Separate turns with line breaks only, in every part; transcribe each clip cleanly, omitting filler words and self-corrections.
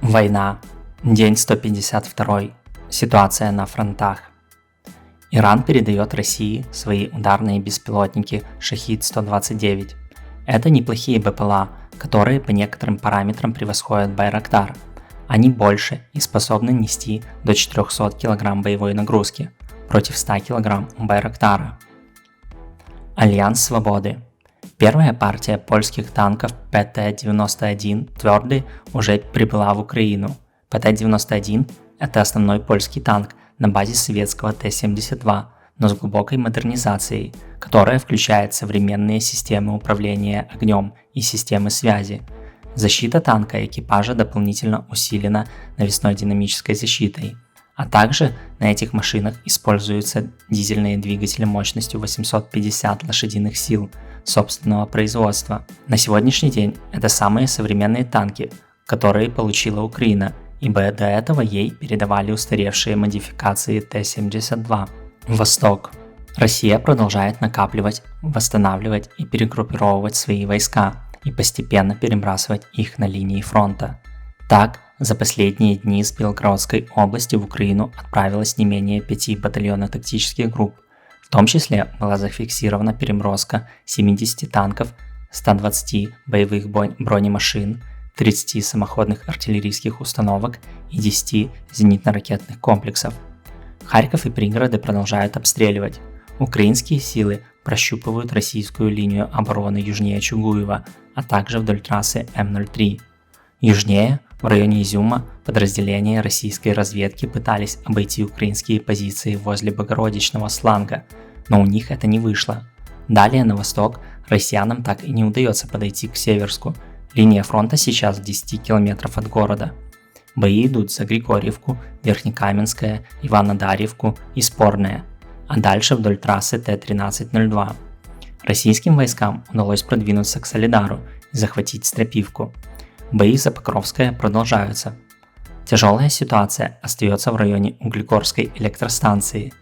Война. День 152. Ситуация на фронтах. Иран передает России свои ударные беспилотники «Шахид-129». Это неплохие БПЛА, которые по некоторым параметрам превосходят «Байрактар». Они больше и способны нести до 400 кг боевой нагрузки против 100 кг у «Байрактара». Альянс Свободы. Первая партия польских танков ПТ-91 «Твердый» уже прибыла в Украину. ПТ-91 – это основной польский танк на базе советского Т-72, но с глубокой модернизацией, которая включает современные системы управления огнем и системы связи. Защита танка и экипажа дополнительно усилена навесной динамической защитой. А также на этих машинах используются дизельные двигатели мощностью 850 лошадиных сил собственного производства. На сегодняшний день это самые современные танки, которые получила Украина, ибо до этого ей передавали устаревшие модификации Т-72. Восток. Россия продолжает накапливать, восстанавливать и перегруппировывать свои войска и постепенно перебрасывать их на линии фронта. Так, за последние дни из Белгородской области в Украину отправилось не менее 5 батальонов тактических групп. В том числе была зафиксирована переброска 70 танков, 120 боевых бронемашин, 30 самоходных артиллерийских установок и 10 зенитно-ракетных комплексов. Харьков и пригороды продолжают обстреливать. Украинские силы прощупывают российскую линию обороны южнее Чугуева, а также вдоль трассы М-03. Южнее, в районе Изюма, подразделения российской разведки пытались обойти украинские позиции возле Богородичного Сланга, но у них это не вышло. Далее на восток россиянам так и не удается подойти к Северску. Линия фронта сейчас в 10 километров от города. Бои идут за Григорьевку, Верхнекаменское, Иванодарьевку и Спорное, а дальше вдоль трассы Т-1302. Российским войскам удалось продвинуться к Солидару и захватить Стропивку. Бои за Покровское продолжаются. Тяжелая ситуация остается в районе Углегорской электростанции.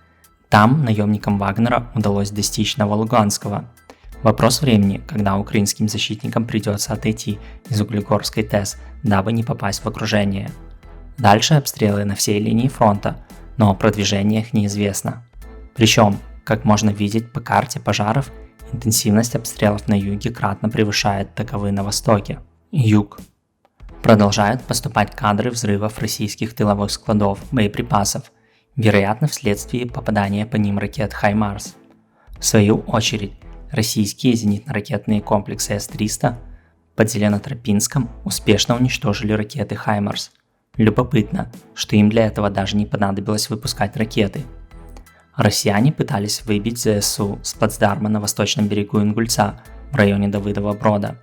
Там наемникам Вагнера удалось достичь Новолуганского. Вопрос времени, когда украинским защитникам придется отойти из Углегорской ТЭС, дабы не попасть в окружение. Дальше обстрелы на всей линии фронта, но о продвижениях неизвестно. Причем, как можно видеть по карте пожаров, интенсивность обстрелов на юге кратно превышает таковые на востоке. Юг. Продолжают поступать кадры взрывов российских тыловых складов боеприпасов, вероятно вследствие попадания по ним ракет «Хаймарс». В свою очередь, российские зенитно-ракетные комплексы С-300 под Зеленотропинском успешно уничтожили ракеты «Хаймарс». Любопытно, что им для этого даже не понадобилось выпускать ракеты. Россияне пытались выбить ЗСУ с плацдарма на восточном берегу Ингульца в районе Давыдова Брода,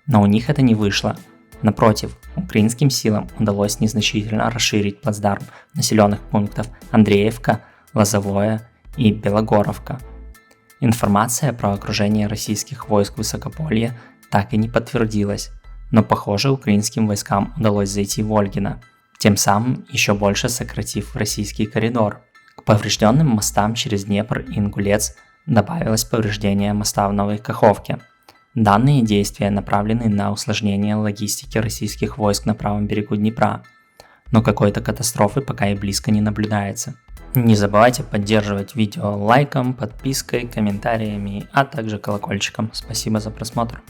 но у них это не вышло. Напротив, украинским силам удалось незначительно расширить плацдарм населенных пунктов Андреевка, Лозовое и Белогоровка. Информация про окружение российских войск в Высокополье так и не подтвердилась, но похоже украинским войскам удалось зайти в Ольгино, тем самым еще больше сократив российский коридор. К поврежденным мостам через Днепр и Ингулец добавилось повреждение моста в Новой Каховке. Данные действия направлены на усложнение логистики российских войск на правом берегу Днепра, но какой-то катастрофы пока и близко не наблюдается. Не забывайте поддерживать видео лайком, подпиской, комментариями, а также колокольчиком. Спасибо за просмотр.